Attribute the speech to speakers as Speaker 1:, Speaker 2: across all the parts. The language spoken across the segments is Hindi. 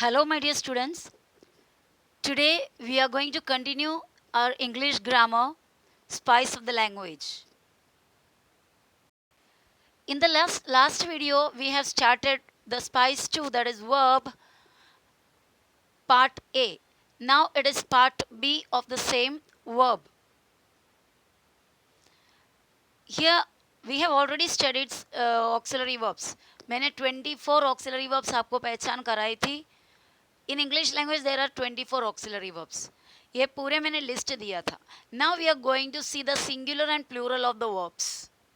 Speaker 1: Hello, my dear students. Today we are going to continue our English grammar, Spice of the Language. In the last video, we have started the spice 2, that is verb, part A. Now it is part B of the same verb. Here we have already studied auxiliary verbs. मैंने 24 auxiliary verbs आपको पहचान कराई थी. In English language there are 24 auxiliary verbs. ये पूरे मैंने लिस्ट दिया था. Now we are going to see the singular and plural of the verbs,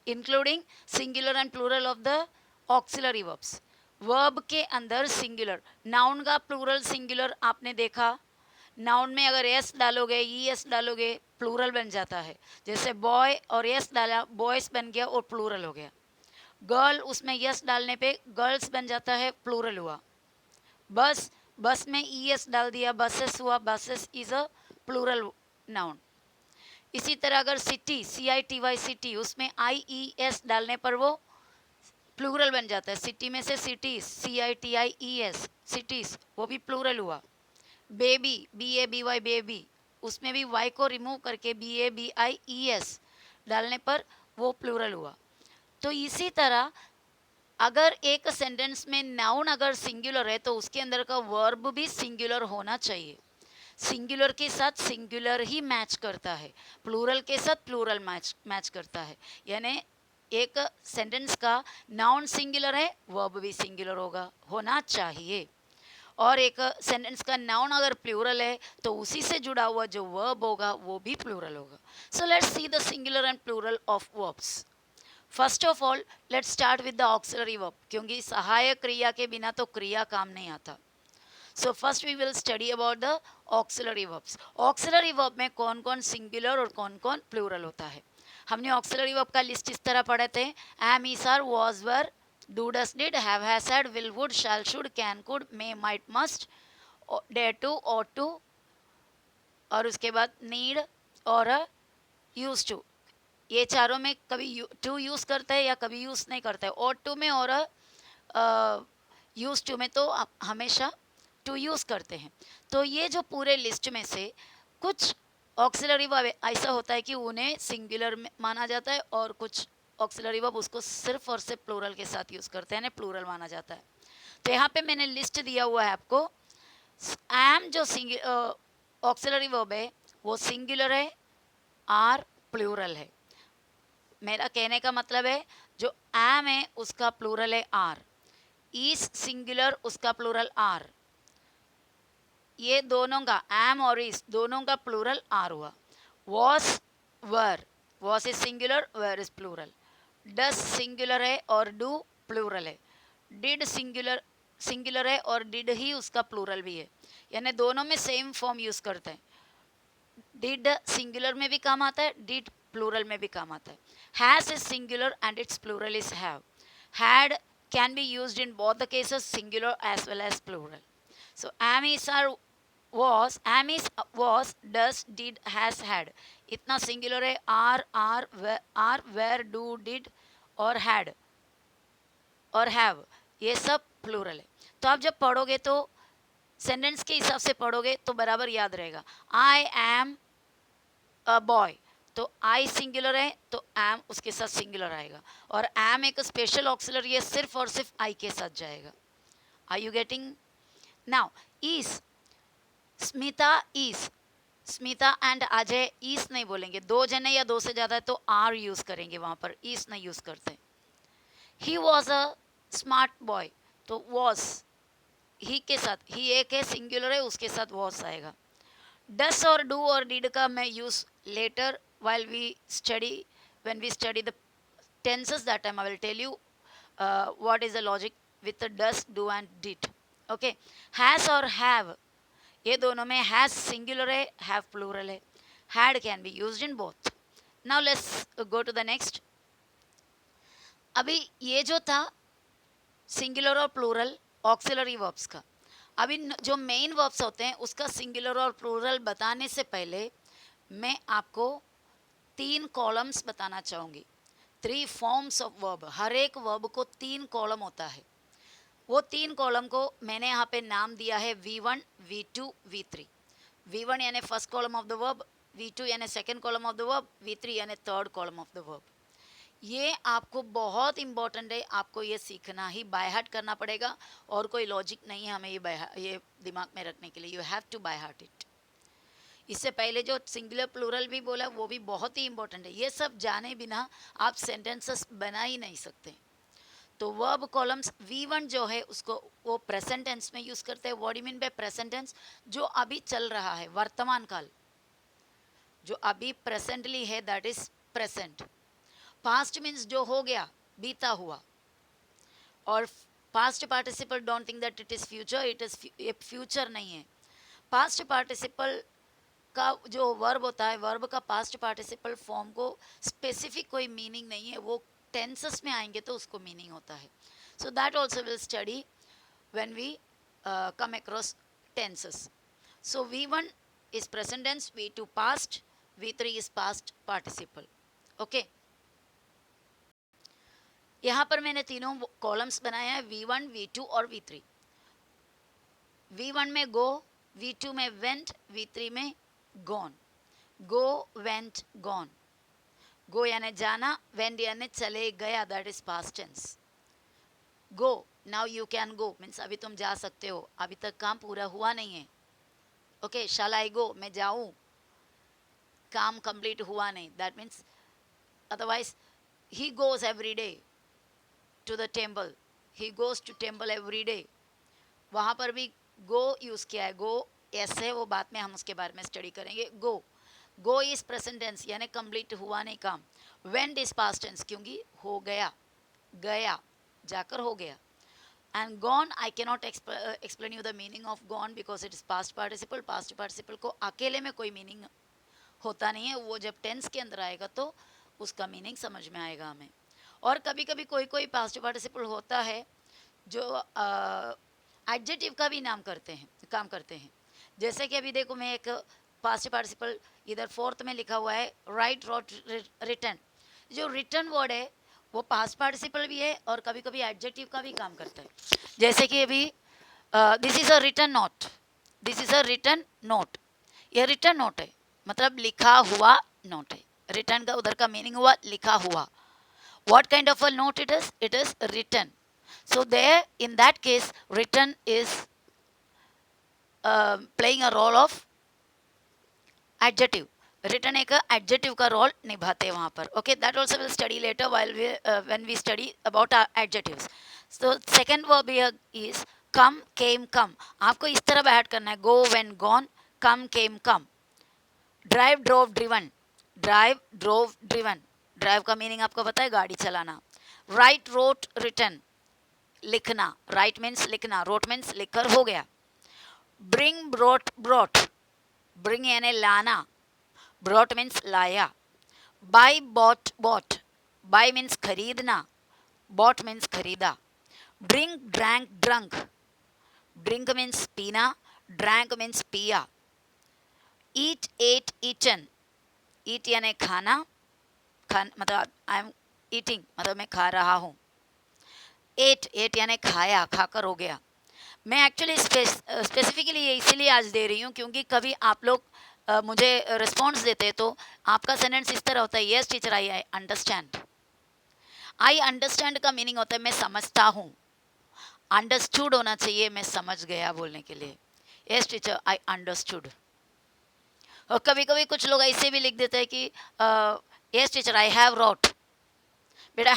Speaker 1: including singular and plural of the auxiliary verbs. Verb के अंदर सिंगुलर, नाउन का प्लूरल सिंगुलर आपने देखा. नाउन में अगर एस डालोगे, ई एस डालोगे, प्लूरल बन जाता है. जैसे बॉय और एस डाला, बॉयस बन गया और प्लूरल हो गया. गर्ल, उसमें यस डालने पे गर्ल्स बन जाता है, प्लूरल हुआ. बस, बस में ई एस डाल दिया, बसेस हुआ, buses is a plural noun. इसी तरह अगर city, C I T Y city, उसमें आई ई एस डालने पर वो प्लूरल बन जाता है. सिटी में से cities, C I T I E S, cities, वो भी प्लूरल हुआ. Baby, B A B Y baby, उसमें भी वाई को रिमूव करके B A B I E S डालने पर वो प्लूरल हुआ. तो इसी तरह अगर एक सेंटेंस में नाउन अगर सिंगुलर है तो उसके अंदर का वर्ब भी सिंगुलर होना चाहिए. सिंगुलर के साथ सिंगुलर ही मैच करता है, प्लूरल के साथ प्लूरल मैच करता है. यानी एक सेंटेंस का नाउन सिंगुलर है, वर्ब भी सिंगुलर होना चाहिए. और एक सेंटेंस का नाउन अगर प्लूरल है तो उसी से जुड़ा हुआ जो वर्ब होगा वो भी प्लूरल होगा. So let's see the singular and plural of verbs. First of all let's start with the auxiliary verb, क्योंकि सहायक क्रिया के बिना तो क्रिया काम नहीं आता. So first we will study about the auxiliary verbs. Auxiliary verb में कौन कौन सिंगुलर और कौन कौन प्लूरल होता है. हमने ऑक्सिलरी वर्ब का लिस्ट इस तरह पढ़े थे. Am, is, are, was, were, do, does, did, have, has, had, will, would, shall, should, can, could, may, might, must, dare to, ought to, और उसके बाद नीड और यूज टू. ये चारों में कभी टू यूज़ करते हैं या कभी यूज़ नहीं करते हैं. और टू में और यूज़ टू में तो आप हमेशा टू यूज़ करते हैं. तो ये जो पूरे लिस्ट में से कुछ ऑक्सिलरी वर्ब ऐसा होता है कि उन्हें सिंगुलर में माना जाता है और कुछ ऑक्सिलरी वर्ब उसको सिर्फ और सिर्फ प्लूरल के साथ यूज़ करते हैं, प्लूरल माना जाता है. तो यहाँ पे मैंने लिस्ट दिया हुआ है आपको. एम जो ऑक्सिलरी वर्ब है वो सिंगुलर है, आर प्लूरल है. मेरा कहने का मतलब है जो एम है उसका प्लूरल है आर, इज सिंगुलर उसका प्लूरल आर. ये दोनों का, एम और इज दोनों का प्लूरल आर हुआ. Was, were, was is singular, were is plural. Does singular है और डू प्लूरल है. डिड सिंगुलर सिंगुलर है और डिड ही उसका प्लूरल भी है. यानी दोनों में सेम फॉर्म यूज करते हैं. डिड सिंगुलर में भी काम आता है, डिड प्लूरल में भी काम आता है. Has is singular and its plural is have. Had can be used in both the cases, singular as well as plural. So am is, are, was, am is, was, does, did, has, had, इतना सिंगुलर है. आर, where, do, did और had और have, ये सब प्लूरल है. तो आप जब पढ़ोगे तो सेंटेंस के हिसाब से पढ़ोगे तो बराबर याद रहेगा. आई एम अ बॉय, तो आई सिंगुलर है तो एम उसके साथ सिंगुलर आएगा. और एम एक स्पेशल ऑक्सिलरी है, सिर्फ और सिर्फ आई के साथ जाएगा. Are you getting now. Is, Smita is, Smita and Ajay is नहीं बोलेंगे. दो जने या दो से ज़्यादा है तो आर यूज़ करेंगे, वहाँ पर इज नहीं यूज़ करते. He was a smart boy, तो वॉज ही के साथ, ही एक है सिंगुलर है, उसके साथ वॉज आएगा. डस और डू और डिड का मैं use later while we study, when we study the tenses, that time I will tell you what is the logic with the does, do and did. Okay. Has और have, ये दोनों में has singular है, have plural है. Had can be used in both. Now let's go to the next. अभी ये जो था सिंगुलर और प्लूरल ऑक्सिलरी वर्ब्स का. अभी जो मेन वर्ब्स होते हैं उसका सिंगुलर और प्लूरल बताने से पहले मैं आपको 3 कॉलम्स बताना चाहूँगी. 3 फॉर्म्स ऑफ वर्ब. हर एक वर्ब को 3 कॉलम होता है. वो 3 कॉलम को मैंने यहाँ पे नाम दिया है V1, V2, V3. V1 यानी first column of the verb, V2 यानी second column of the verb, V3 यानी third column of the verb. ये आपको बहुत इंपॉर्टेंट है, आपको ये सीखना ही बाय हार्ट करना पड़ेगा और कोई लॉजिक नहीं है हमें ये दिमाग में रखने के लिए. You have to by heart it. इससे पहले जो सिंगुलर प्लूरल भी बोला वो भी बहुत ही इंपॉर्टेंट है. ये सब जाने बिना आप सेंटेंसेस बना ही नहीं सकते. तो वर्ब कॉलम्स V1 जो है उसको वो प्रेजेंट टेंस में यूज करते हैं. What do you mean by present tense? जो अभी चल रहा है, वर्तमान काल, जो अभी प्रेजेंटली है, that is present. Past means जो हो गया, बीता हुआ. और past participle, don't think that it is future, it is future नहीं है. पास्ट पार्टिसिपल का जो वर्ब होता है, वर्ब का पास्ट पार्टिसिपल फॉर्म को स्पेसिफिक कोई मीनिंग नहीं है, वो टेंसेस में आएंगे तो उसको मीनिंग होता है. So that also will study when we come across tenses. सो V1 is present tense, V2 past, V3 is past participle. Okay यहाँ पर मैंने तीनों कॉलम्स बनाए हैं, V1, V2 और V3. V1 में गो, V2 में वेंट, V3 में gone. Go, went, gone. Go यानी जाना, वेंट यानी चले गया, that is past tense. Go, now you can go means अभी तुम जा सकते हो, अभी तक काम पूरा हुआ नहीं है. ओके, शैल आई गो, मैं जाऊं, काम कंप्लीट हुआ नहीं, that means otherwise he goes every day to the temple, he goes to temple every day. वहाँ पर भी गो यूज़ किया है. गो ऐसे, वो बाद में हम उसके बारे में स्टडी करेंगे. गो, गो इज प्रेजेंट टेंस यानी कंप्लीट हुआ नहीं काम. वेंट इज पास्ट टेंस क्योंकि हो गया, गया, जाकर हो गया. And gone, I can not explain you the meaning of gone because it is past participle. Past participle को अकेले में कोई मीनिंग होता नहीं है, वो जब टेंस के अंदर आएगा तो उसका मीनिंग समझ में आएगा हमें. और कभी कभी कोई कोई पास्ट पार्टिसिपल होता है जो एडजेक्टिव का भी काम करते हैं. जैसे कि अभी देखो, मैं एक पास्ट पार्टिसिपल इधर फोर्थ में लिखा हुआ है, राइट, रोट, रिटर्न. जो रिटर्न वर्ड है वो पास्ट पार्टिसिपल भी है और कभी कभी एडजेक्टिव का भी काम करता है. जैसे कि अभी this is a return note, this is a return note. ये रिटर्न नोट है, मतलब लिखा हुआ नोट है. रिटर्न का उधर का मीनिंग हुआ लिखा हुआ. What kind of a note it is? It is written. So there, in that case, written is playing a role of adjective. Written एक adjective का role निभाते हैं वहाँ पर. Okay, that also we'll study later while when we study about our adjectives. So second verb here is come, came, come. आपको इस तरह ऐड करना है. Go, went, gone. Come, came, come. Drive, drove, driven. Drive, drove, driven. Drive का मीनिंग आपको पता है, गाड़ी चलाना. राइट, रोट, रिटन, लिखना. राइट मीन्स लिखना, रोट मीन्स लिखकर हो गया. Bring, brought, brought. ब्रिंग यानी लाना, ब्रोट मीन्स लाया. Buy, bought, bought. Buy means खरीदना, बॉट मीन्स खरीदा. Drink, drank, drunk. Drink means पीना, ड्रैंक मीन्स पिया. Eat, ate, eaten. ईट यानी खाना, मतलब आई एम ईटिंग, मतलब मैं खा रहा हूँ. एट, एट यानी खाया, खाकर हो गया. मैं एक्चुअली स्पेसिफिकली ये इसीलिए आज दे रही हूँ क्योंकि कभी आप लोग मुझे रिस्पॉन्स देते तो आपका सेंटेंस इस तरह होता है, yes teacher I understand. I understand का मीनिंग होता है मैं समझता हूँ. अंडरस्टूड होना चाहिए मैं समझ गया बोलने के लिए. Yes teacher I understood. और कभी कभी कुछ लोग ऐसे भी लिख देते हैं कि yes teacher I have road. बेटा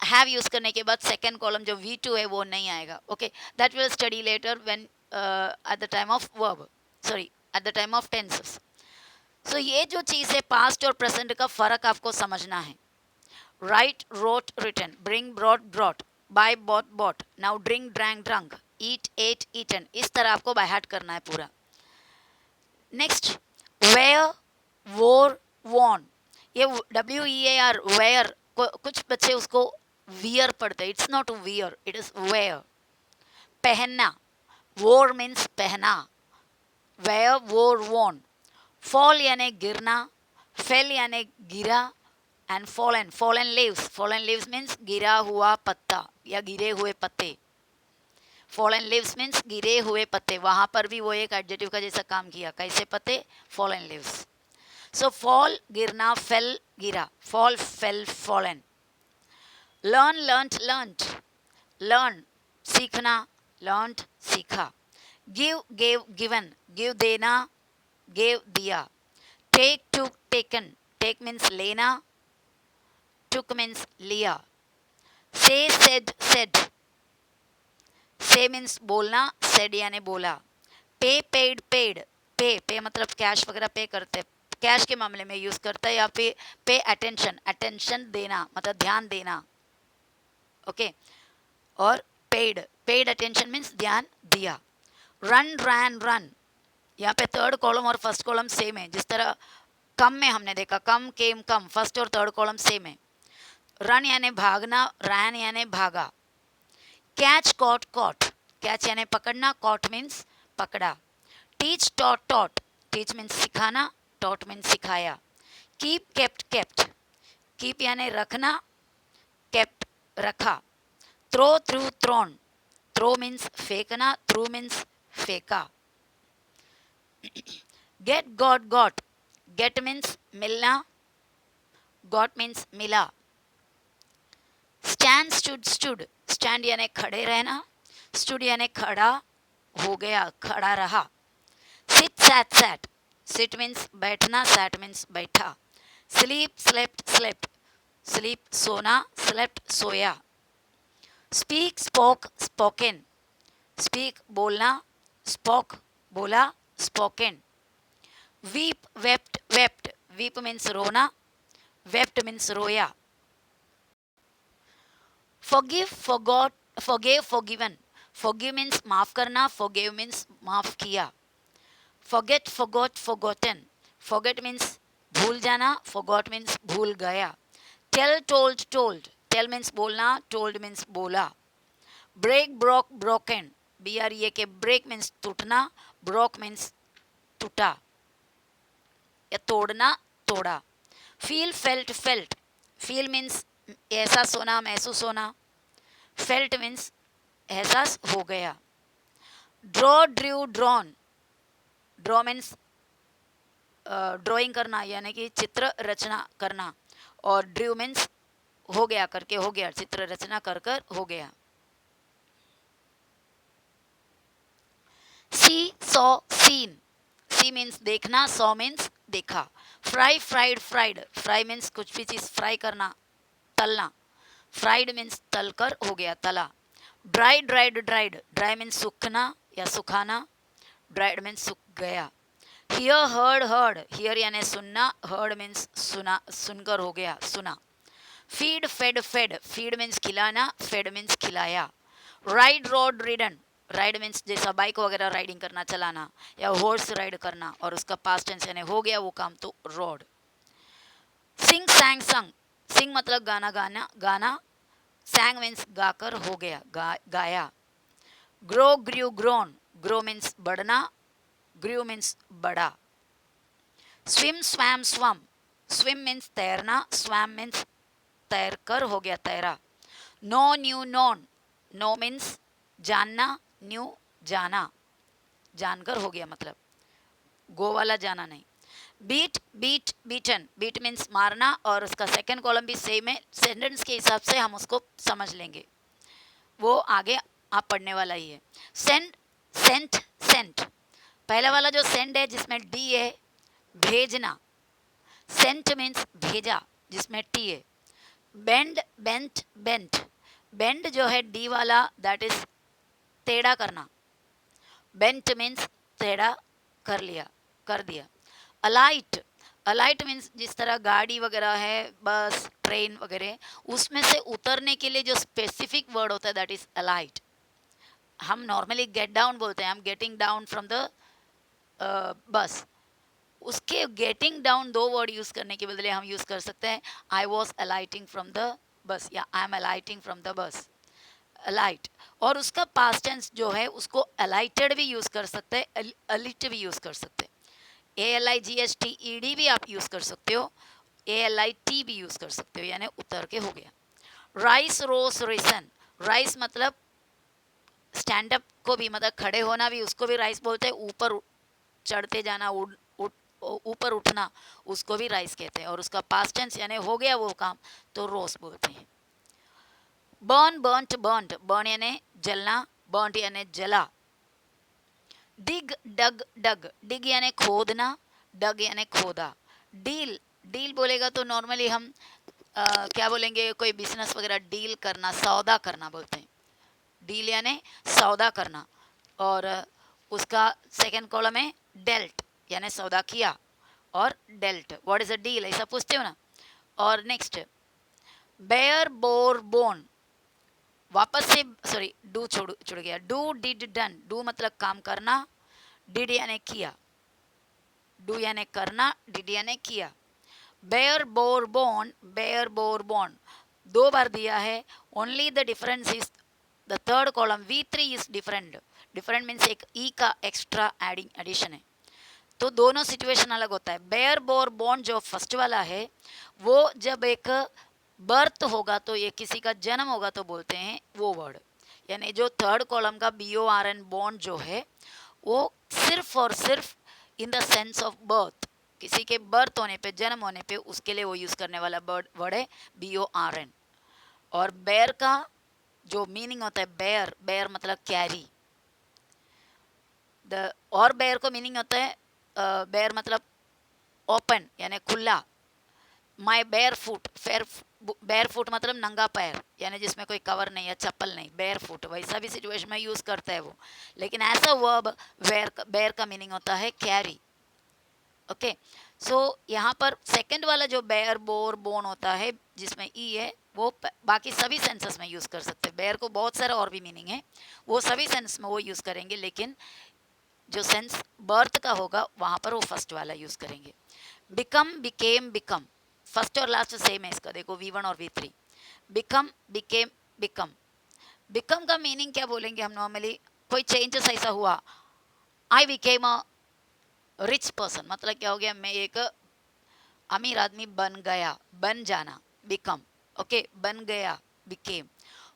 Speaker 1: हैव यूज करने के बाद सेकेंड कॉलम जो V2 है वो नहीं आएगा. Okay, that will study later when at the time of verb, sorry at the time of tenses. So ये जो चीज़ है पास्ट और प्रेजेंट का फ़र्क आपको समझना है. Write, wrote, written. Bring, brought, brought. Buy, bought, bought. Now drink, drank, drunk. Eat, ate, eaten. इस तरह आपको बाय हार्ट करना है पूरा. Next, wear, wore, worn. ये WEAR, वेयर, कुछ बच्चे उसको वियर पढ़ते हैं. It's not wear, it is wear. पहनना, वोर मीन्स पहना, वेयर, वोर, वॉन. फॉल यानी गिरना, फेल यानी गिरा, and fallen, fallen leaves. Fallen leaves means गिरा हुआ पत्ता या गिरे हुए पत्ते. फॉलन लिव्स मीन्स गिरे हुए पत्ते, वहां पर भी वो एक एडजेक्टिव का जैसा काम किया, कैसे पत्ते, फॉलन लिव्स. सो फॉल गिरना, फेल गिरा, fall fell fallen. Learn learnt learnt, learn सीखना, लर्नट सीखा. गिव गेव गिवन, गिव देना, गेव दिया. Take took taken, take means लेना, टुक मीन्स लिया. Say said said, say means बोलना, सेड यानी बोला. पे पेड पेड, पे पे मतलब कैश वगैरह पे करते, कैश के मामले में यूज करता है. या फिर पे अटेंशन, अटेंशन देना मतलब ध्यान देना. ओके. और पेड, पेड अटेंशन मीन्स ध्यान दिया. रन रैन रन, यहाँ पे थर्ड कॉलम और फर्स्ट कॉलम सेम है. जिस तरह कम में हमने देखा, कम केम कम, फर्स्ट और थर्ड कॉलम सेम है. रन यानी भागना, रैन यानी भागा. कैच कॉट कॉट, कैच यानी पकड़ना, कॉट मीन्स पकड़ा. Teach taught taught, teach means सिखाना, टॉट मीन्स सिखाया. कीप केप्ट केप्ट, कीप यानी रखना, केप्ट रखा. Throw threw thrown, throw means फेंकना, थ्रू मीन्स फेंका. Get got got, get means मिलना, गॉट मीन्स मिला. स्टैंड स्टूड स्टूड, स्टैंड यानी खड़े रहना, स्टूड यानी खड़ा हो गया, खड़ा रहा. Sit sat sat, sit means बैठना, सैट मीन्स बैठा. स्लीप स्लेप्ट स्लेप्ट, स्लीप सोना, स्लेप्ट सोया. स्पीक स्पोक स्पोकन, स्पीक बोलना, स्पोक बोला, spoken. Weep wept wept, weep means रोना, वेप्ट मीन्स रोया. Forgive, forgot, forgave, forgiven. Forgive means माफ करना, forgave means माफ किया. Forget, forgot, forgotten. Forget means भूल जाना, forgot means भूल गया. Tell, told, told. Tell means बोलना, told means बोला. Break, broke, broken. BREAK, break means टूटना, broke means टूटा या तोड़ना, तोड़ा. Feel, felt, felt. Feel means एहसास होना, महसूस होना. फेल्ट मीन्स एहसास हो गया. Draw Drew drawn, draw means drawing करना यानी कि चित्र रचना करना. और ड्रू मीन्स हो गया, करके हो गया, चित्र रचना कर कर हो गया. सी सॉ सीन, सी मीन्स देखना, सॉ मीन्स देखा. Fry fried fried, fry means कुछ भी चीज फ्राई करना, तलना. फ्राइड मीन्स तल कर हो गया, तला. Dry dried dried, dry means सूखना या सुखाना, ड्राइड मीन्स सूख गया. हियर हर्ड हर्ड, हियर यानी सुनना, हर्ड मीन्स सुना, सुनकर हो गया, सुना. Feed fed fed, feed means खिलाना, फेड मीन्स खिलाया. Ride rode ridden, ride means जैसा बाइक वगैरह राइडिंग करना, चलाना, या हॉर्स राइड करना, और उसका पास्ट टेंस यानी हो गया वो काम, तो रोड. सिंग सैंग संग, सिंग मतलब गाना गाना, गाना. सैंग मीन्स गाकर हो गया, गाया. Grow grew grown, grow means बढ़ना, ग्रू मीन्स बड़ा. Swim swam swum, swim means तैरना, स्वैम मीन्स तैर कर हो गया, तैरा. Know knew known, know means जानना, न्यू जाना, जानकर हो गया मतलब गो वाला जाना नहीं. Beat beat beaten, beat means मारना, और उसका सेकंड कॉलम भी सेम है. सेंटेंस के हिसाब से हम उसको समझ लेंगे, वो आगे आप पढ़ने वाला ही है. सेंड सेंट सेंट, पहला वाला जो सेंड है जिसमें डी है, भेजना. सेंट मीन्स भेजा जिसमें टी है. बेंड बेंट बेंट, बेंड जो है डी वाला, दैट इज टेढ़ा करना. बेंट मीन्स टेढ़ा कर लिया, कर दिया. अलाइट, अलाइट मीन्स जिस तरह गाड़ी वगैरह है, बस ट्रेन वगैरह, उसमें से उतरने के लिए जो स्पेसिफिक वर्ड होता है दैट इज अलाइट. हम नॉर्मली गेट डाउन बोलते हैं, I am getting down from the bus. उसके गेटिंग डाउन दो वर्ड यूज करने के बदले हम यूज कर सकते हैं I was alighting from the bus, या I am alighting from the bus. Alight. और उसका पास्ट टेंस जो है उसको अलाइटेड भी यूज कर सकते हैं, अलिट भी यूज कर सकते हैं. ALIGHTED भी आप यूज कर सकते हो, ALIT भी यूज कर सकते हो, यानी उतर के हो गया. राइस रोस रिसन, राइस मतलब स्टैंड अप को भी मतलब खड़े होना भी उसको भी राइज बोलते हैं, ऊपर चढ़ते जाना, ऊपर उठना, उसको भी राइज कहते हैं। और उसका पास्ट टेंस यानी हो गया वो काम तो रोज बोलते हैं। बर्न, बर्न्ट, बर्न्ड, बर्न यानी जलना, बर्न्ट यानी जला। डिग, डग, डग, डिग यानी खोदना, डग यानी खोदा। डील, डील बोलेगा तो नॉर्मली हम क्या बोलेंगे, कोई बिजनेस वगैरह डील करना, सौदा करना बोलते हैं। डील यानी सौदा करना। और उसका सेकेंड कॉलम है डेल्ट यानी सौदा किया, और dealt what is a deal ऐसा पूछते हो ना। और नेक्स्ट बेयर, बोर, बोन, वापस से सॉरी डू छुड़ गया। डू, डिड, डन, डू मतलब काम करना, डिड यानी किया, डू यानी करना, डिड यानी किया। Bear, bore, borne, bear, bore, borne, दो बार दिया है। Only the difference is the third column V3 is different. Different means एक ई का एक्स्ट्रा एडिंग एडिशन है, तो दोनों सिचुएशन अलग होता है। बेयर, बोर, बोन जो फर्स्ट वाला है वो जब एक बर्थ होगा तो ये किसी का जन्म होगा तो बोलते हैं वो वर्ड। यानी जो थर्ड कॉलम का BORN बॉन्ड जो है वो सिर्फ और सिर्फ in the sense of birth, किसी के बर्थ होने पे, जन्म होने पे, उसके लिए वो यूज करने वाला वर्ड है BORN। और बेयर का जो मीनिंग होता है, बेयर, बेयर मतलब कैरी। द और बेयर को मीनिंग होता है बेयर मतलब ओपन यानी खुला। माई बेयर फुट, बेयर फुट मतलब नंगा पैर यानी जिसमें कोई कवर नहीं है, चप्पल नहीं, बेयर फुट वैसा भी सिचुएशन में यूज करता है वो। लेकिन ऐसा वर्ब बेयर का मीनिंग होता है कैरी। ओके, सो यहाँ पर सेकंड वाला जो बेयर, बोर, बोन होता है जिसमें ई है वो बाकी सभी सेंसेस में यूज कर सकते हैं। बेयर को बहुत सारा और भी मीनिंग है, वो सभी सेंस में वो यूज करेंगे, लेकिन जो सेंस बर्थ का होगा वहां पर वो फर्स्ट वाला यूज करेंगे। बिकम, बिकेम, बिकम, फर्स्ट और लास्ट सेम है इसका, देखो V1 और V3। Become, became, become, become का मीनिंग क्या बोलेंगे हम नॉर्मली, कोई चेंजेस ऐसा हुआ, I became a rich person मतलब क्या हो गया, मैं एक अमीर आदमी बन गया, बन जाना, बिकम। ओके, बन गया, became.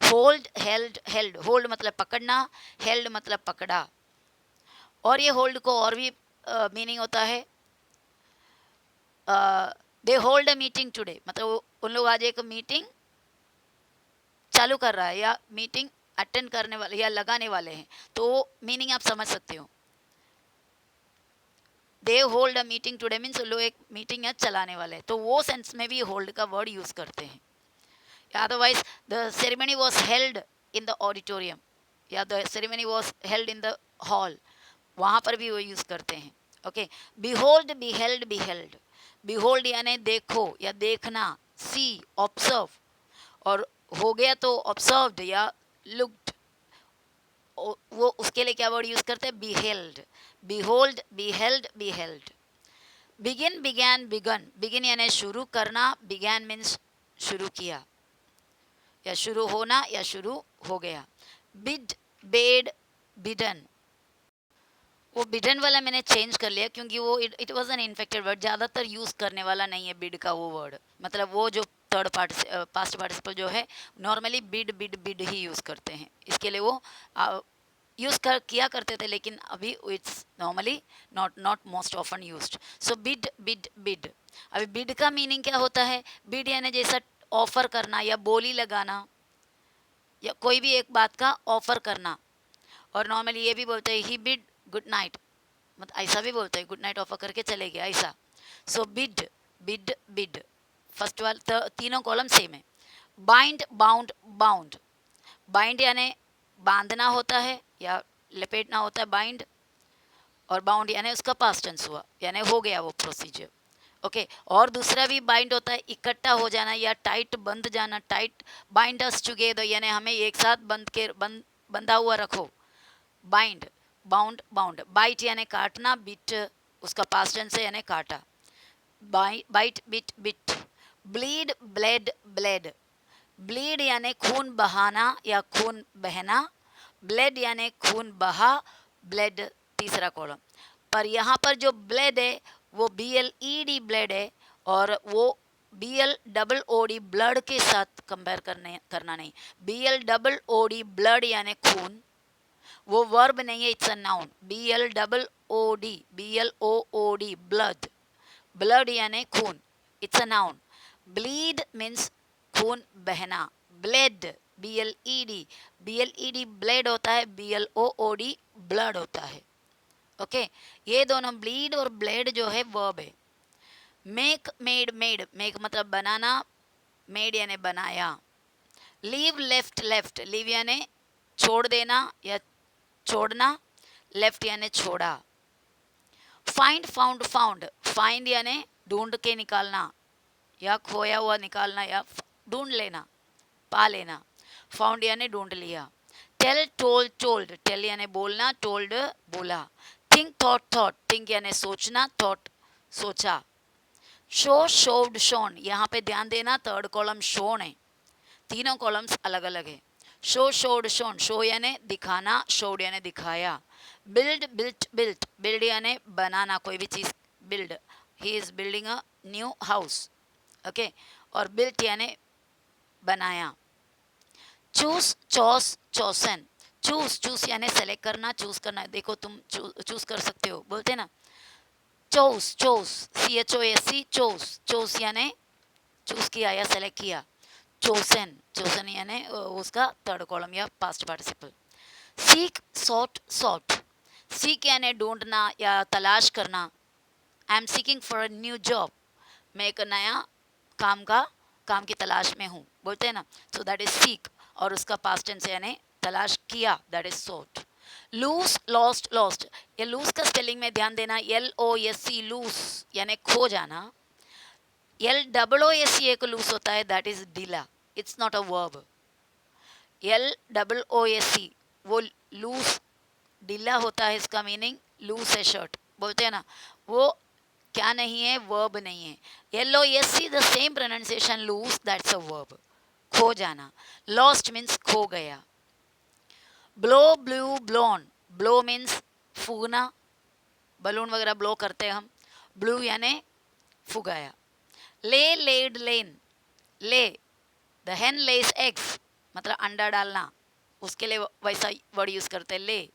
Speaker 1: Hold, held, held, hold मतलब पकड़ना, हेल्ड मतलब पकड़ा। और ये होल्ड को और भी मीनिंग होता है, they hold a meeting today मतलब उन लोग आज एक मीटिंग चालू कर रहा है या मीटिंग अटेंड करने वाले या लगाने वाले हैं, तो मीनिंग आप समझ सकते हो। They hold a meeting today means लोग एक मीटिंग है चलाने वाले हैं, तो वो सेंस में भी होल्ड का वर्ड यूज करते हैं। Otherwise the ceremony was held in the auditorium या the ceremony was held in the hall, वहां पर भी वो यूज करते हैं। Okay, behold, beheld, beheld, behold यानी देखो या देखना, सी, ऑब्जर्व, और हो गया तो ऑब्जर्व्ड या लुक्ड, वो उसके लिए क्या वर्ड यूज करते हैं, beheld, behold, beheld, beheld. Begin, began, begun, begin यानी शुरू करना, बिगैन मीन्स शुरू किया या शुरू होना या शुरू हो गया। बिड, बेड, बिडन, वो बिडन वाला मैंने चेंज कर लिया क्योंकि वो it was an infected word, ज़्यादातर यूज़ करने वाला नहीं है बिड का वो वर्ड। मतलब वो जो थर्ड पास्ट पार्टिसिपल जो है नॉर्मली बिड बिड बिड ही यूज़ करते हैं, इसके लिए वो यूज़ किया करते थे, लेकिन अभी it's normally not not most often used. So bid, bid, bid. अभी बिड का मीनिंग क्या होता है, बिड यानी जैसा ऑफर करना या बोली लगाना या कोई भी एक बात का ऑफर करना। और नॉर्मली ये भी बोलते हैं ही बिड गुड नाइट, मतलब ऐसा भी बोलते हैं गुड नाइट ऑफर करके चले गए ऐसा। सो बिड, बिड, बिड, फर्स्ट वाला तीनों कॉलम सेम है। बाइंड, बाउंड, बाउंड, बाइंड यानी बांधना होता है या लपेटना होता है बाइंड, और बाउंड यानी उसका पास्ट टेंस हुआ यानी हो गया वो प्रोसीजर। ओके, और दूसरा भी बाइंड होता है इकट्ठा हो जाना या टाइट बंध जाना, टाइट बाइंड अस टुगेदर यानी हमें एक साथ बंधा हुआ रखो, बाइंड, बाउंड, बाउंड। बाइट यानी काटना, बिट उसका पास्ट टेंस है यानी काटा, bite, bit, bit. Bleed, bled, bled, bleed यानी खून बहाना या खून बहना, ब्लेड यानी खून बहा, ब्लेड तीसरा कॉलम। पर यहाँ पर जो ब्लेड है वो BLED ब्लेड है, और वो BLOOD ब्लड के साथ कंपेयर करना नहीं, BLOOD ब्लड यानी खून, वो वर्ब नहीं है, it's a noun. BLOOD, BLOOD, blood. Blood यानी खून, it's a noun. Bleed means खून बहना. ब्लेड, BLED, BLED ब्लेड होता है, BLOOD ब्लड होता है. ओके ये दोनों ब्लीड और ब्लेड जो है वर्ब है. मेक, मेड, मेड, मेक मतलब बनाना, मेड यानी बनाया. लीव, लेफ्ट, लेफ्ट, लीव यानी छोड़ देना या छोड़ना, लेफ्ट यानी छोड़ा. फाइंड, फाउंड, फाउंड, फाइंड यानी ढूंढ के निकालना या खोया हुआ निकालना या ढूंढ लेना, पा लेना. फाउंड यानी ढूंढ लिया. टेल, टोल्ड, टोल्ड, टेल यानी बोलना, टोल्ड बोला. थिंक, थॉट, थॉट, थिंक यानी सोचना, थॉट सोचा. शो, शोव्ड, शोन, यहाँ पे ध्यान देना थर्ड कॉलम शोन है, तीनों कॉलम्स अलग अलग है. शो, शोड, शोन, शो यानी दिखाना, शोड यानी दिखाया. बिल्ड, बिल्ट, बिल्ट, बिल्ड यानी बनाना कोई भी चीज. Build, he is building a new house. Okay और बिल्ट यानी बनाया. चूज, चॉस, चोसन, चूज, चूज यानी सेलेक्ट करना, चूज करना. देखो तुम चूज कर सकते हो, बोलते ना चोस, चोस, CHOSC, चोस, चोस यानी चूज किया या सेलेक्ट किया. चोसन, चोसन यानी उसका थर्ड कॉलम या past participle. Seek, sought, sought, seek यानी ढूंढना या तलाश करना. I am seeking for a new job, मैं एक नया काम की तलाश में हूँ, बोलते हैं ना. सो दैट इज सीक और उसका पास्ट टेंस यानी तलाश किया, that is sought. Lose, lost, lost, ये लूज का स्पेलिंग में ध्यान देना, LOSC, लूज यानी खो जाना. LOOSC एक लूज होता है, दैट इज ढीला, it's not a verb. LOOSC वो लूज ढीला होता है, इसका मीनिंग लूज है शर्ट, बोलते हैं ना. वो क्या नहीं है, वर्ब नहीं है. LOSC the same pronunciation lose, that's a verb, खो जाना. लॉस्ट मीन्स खो गया. Blow, blew, blown, blow means फूकना, बलून वगैरह ब्लो करते हैं हम. ब्लू यानी फुगाया. ले, लेड, लेन, ले, द हेन लेस एग्स मतलब अंडा डालना, उसके लिए वैसा वर्ड यूज करते हैं, ले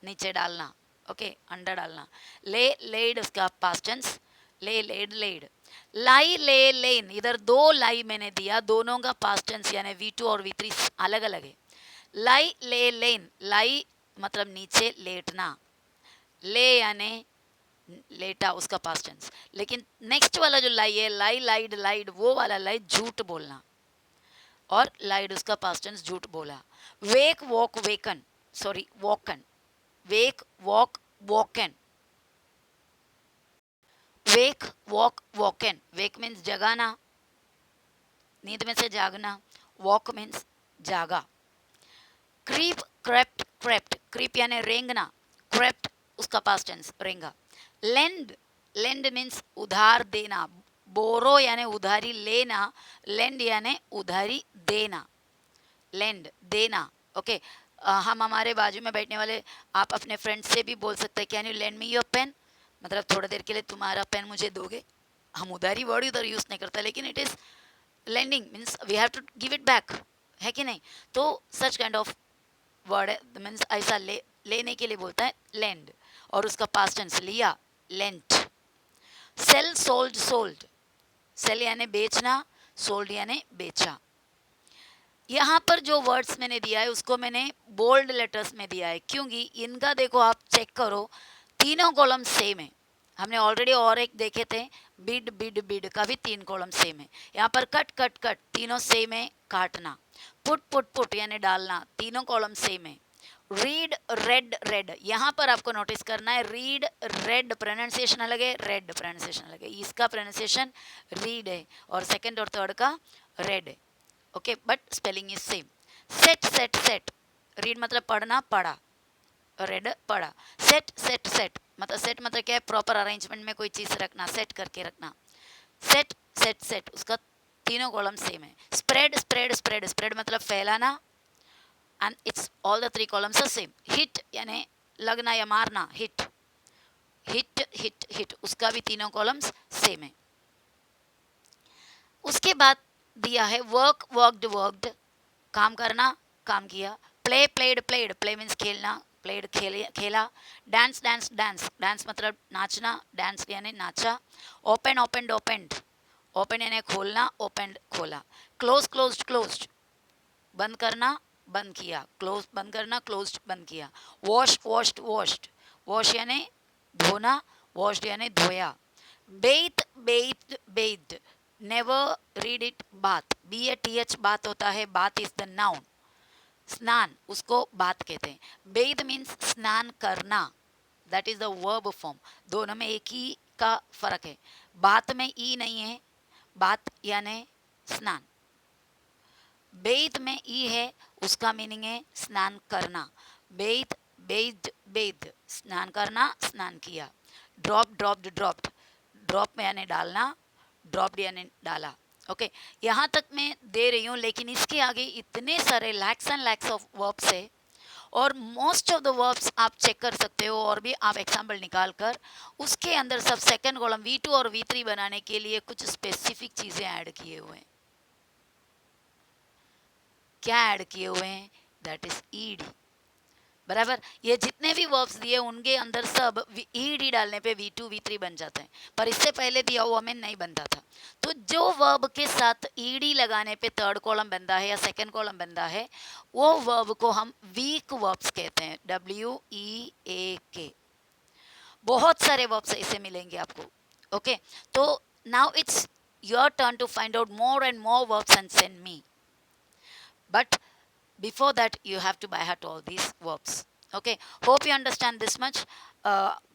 Speaker 1: नीचे डालना. ओके अंडा डालना. ले, लेड उसका पास्ट टेंस, ले, लेड, लेड. लाई, ले, लेन, इधर दो लाई मैंने दिया, दोनों का पास्ट टेंस यानी V2 और V3 अलग अलग है. लाई, ले, लेन, लाई मतलब नीचे लेटना, ले यानी लेटा उसका पास्ट टेंस. लेकिन नेक्स्ट वाला जो लाई है, लाई, लाइड, लाइड, वो वाला लाई झूठ बोलना और लाइड उसका पास्ट टेंस झूठ बोला. Wake, woke, waken, sorry woken, wake, woke, woken. Wake, woke, woken, wake means जगाना, नींद में से जागना. वॉक मीन्स जागा. क्रीप, क्रेप्ट, क्रेप्ट, क्रीप यानी रेंगना, क्रेप्ट उसका पास्ट टेंस रेंगा. लेंड, लेंड मीन्स उधार देना, बोरो यानी उधारी लेना, लेंड यानी उधारी देना, लेंड देना. ओके हम हमारे बाजू में बैठने वाले आप अपने फ्रेंड से भी बोल सकते हैं, can you lend me your pen, मतलब थोड़ी देर के लिए तुम्हारा पेन मुझे दोगे. हम उधारी वर्ड उधर यूज नहीं करते, लेकिन it is lending means we have to give it back, है कि नहीं. तो सच काइंड ऑफ वर्ड है मीन्स ऐसा लेने के लिए बोलता है लेंड और उसका पास्ट टेंस लिया, lent. Sell, sold, sold, sell यानी बेचना, सोल्ड यानी बेचा. यहाँ पर जो वर्ड्स मैंने दिया है उसको मैंने बोल्ड लेटर्स में दिया है, क्योंकि इनका देखो आप चेक करो तीनों कॉलम सेम है. हमने ऑलरेडी और एक देखे थे बिड, बिड, बिड का भी 3 कॉलम सेम है. यहाँ पर कट, कट, कट तीनों सेम है, काटना. पुट, पुट, पुट यानी डालना, तीनों कॉलम सेम है. रीड, रेड, रेड, यहाँ पर आपको नोटिस करना है रीड, रेड प्रोनाउंसिएशन अलग है, रेड प्रोनाउंसिएशन अलग है. इसका प्रोनाउंसिएशन रीड है और सेकंड और थर्ड का रेड है. Okay but spelling is same. Set, set, set, read मतलब पढ़ना, पढ़ा, रेड पढ़ा. सेट, सेट, सेट मतलब सेट मतलब क्या है, प्रॉपर अरेंजमेंट में कोई चीज रखना, सेट करके रखना. सेट, सेट, सेट उसका तीनों कॉलम सेम है. स्प्रेड, स्प्रेड, स्प्रेड, स्प्रेड मतलब फैलाना and it's all the 3 columns are same. Hit यानी लगना या मारना, हिट, हिट, हिट, हिट उसका भी तीनों कॉलम्स सेम है. उसके बाद दिया है वर्क, वर्कड, वर्कड काम करना, काम किया. Play, played, played, play means खेलना, प्लेड खेला. डांस डांस डांस, डांस मतलब नाचना, डांस यानी नाचा. ओपन ओपन ओपनड, ओपन यानी खोलना, ओपन खोला. क्लोज क्लोज क्लोज्ड, बंद करना, बंद किया. क्लोज बंद करना, क्लोज बंद किया. वॉश वॉश्ड वॉश्ड, वॉश यानी धोना, वॉश्ड यानी धोया. Beth Beth Beth, never read it बात, बी ए टी एच बात होता है. बात इज द नाउन. स्नान उसको बात कहते हैं. बेद मीन्स स्नान करना, that is the verb form. दोनों में एक ही का फर्क है. बात में ई नहीं है, बात यानी स्नान. बेद में ई है, उसका मीनिंग है स्नान करना. बेद बेद बेद, स्नान करना, स्नान किया. ड्रॉप ड्रॉप्ड ड्रॉप्ड, ड्रॉप में यानी डालना, ड्रॉप्ड यानी डाला. ओके यहाँ तक मैं दे रही हूँ, लेकिन इसके आगे इतने सारे lakhs and lakhs of verbs है, और मोस्ट ऑफ द वर्ब्स आप चेक कर सकते हो, और भी आप एग्जाम्पल निकाल कर उसके अंदर सब सेकंड कॉलम V2 और V3 बनाने के लिए कुछ स्पेसिफिक चीज़ें ऐड किए हुए हैं. क्या ऐड किए हुए हैं? That is ED. बराबर. ये जितने भी वर्ब्स दिए उनके अंदर सब ईडी डालने पे V2 V3 बन जाते हैं, पर इससे पहले दिया हुआ में नहीं बनता था. तो जो वर्ब के साथ ईडी लगाने पे थर्ड कॉलम बनता है या सेकंड कॉलम बनता है, वो वर्ब को हम वीक वर्ब्स कहते हैं. WEAK. बहुत सारे वर्ब्स ऐसे मिलेंगे आपको. ओके तो now it's your turn to find out more and more verbs and send me. But before that you have to by heart all these verbs. Okay, hope you understand this much.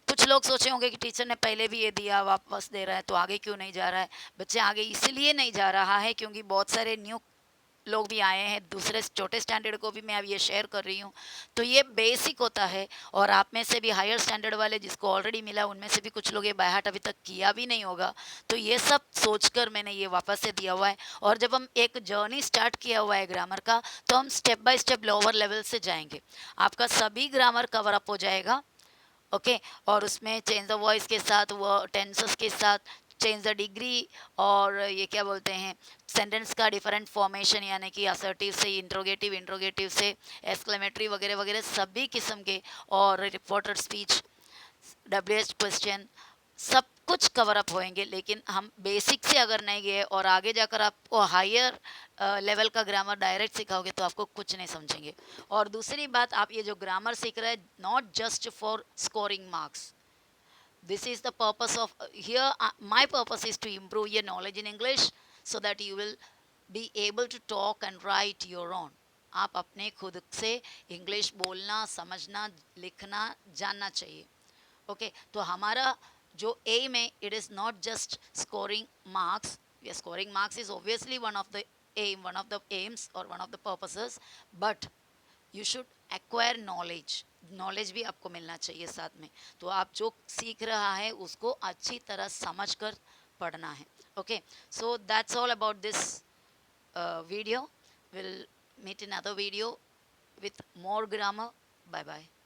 Speaker 1: कुछ लोग सोचे होंगे कि टीचर ने पहले भी ये दिया, वापस दे रहा है, तो आगे क्यों नहीं जा रहा है. बच्चे आगे इसलिए नहीं जा रहा है क्योंकि बहुत सारे न्यू लोग भी आए हैं. दूसरे छोटे स्टैंडर्ड को भी मैं अब ये शेयर कर रही हूँ. तो ये बेसिक होता है, और आप में से भी हायर स्टैंडर्ड वाले जिसको ऑलरेडी मिला, उनमें से भी कुछ लोग ये बाय हार्ट अभी तक किया भी नहीं होगा. तो ये सब सोचकर मैंने ये वापस से दिया हुआ है. और जब हम एक जर्नी स्टार्ट किया हुआ है ग्रामर का, तो हम step by step lower level से जाएंगे. आपका सभी ग्रामर कवर अप हो जाएगा. ओके और उसमें चेंज द वॉइस के साथ, वो टेंसेस के साथ, चेंज द डिग्री, और ये क्या बोलते हैं, सेंटेंस का डिफरेंट फॉर्मेशन, यानी कि असर्टिव से इंट्रोगेटिव, इंट्रोगेटिव से एक्सक्लेमेटरी वगैरह वगैरह सभी किस्म के, और रिपोर्टेड स्पीच, WH क्वेश्चन, सब कुछ कवर अप होएंगे. लेकिन हम बेसिक से अगर नहीं गए और आगे जाकर आपको हायर लेवल का ग्रामर डायरेक्ट सिखाओगे तो आपको कुछ नहीं समझेंगे. और दूसरी बात, आप ये जो ग्रामर सीख रहे हैं, not just for scoring marks. This is the purpose of here. My purpose is to improve your knowledge in English so that you will be able to talk and write your own. आप अपने खुद से इंग्लिश बोलना, समझना, लिखना जानना चाहिए. ओके तो हमारा जो एम है, it is not just scoring marks. Scoring marks is obviously one of the aim, one of the aims और one of the purposes, but you should acquire knowledge. Knowledge भी आपको मिलना चाहिए साथ में. तो आप जो सीख रहा है उसको अच्छी तरह समझ कर पढ़ना है. Okay so that's all about this video. Will meet in other video with more grammar. Bye bye.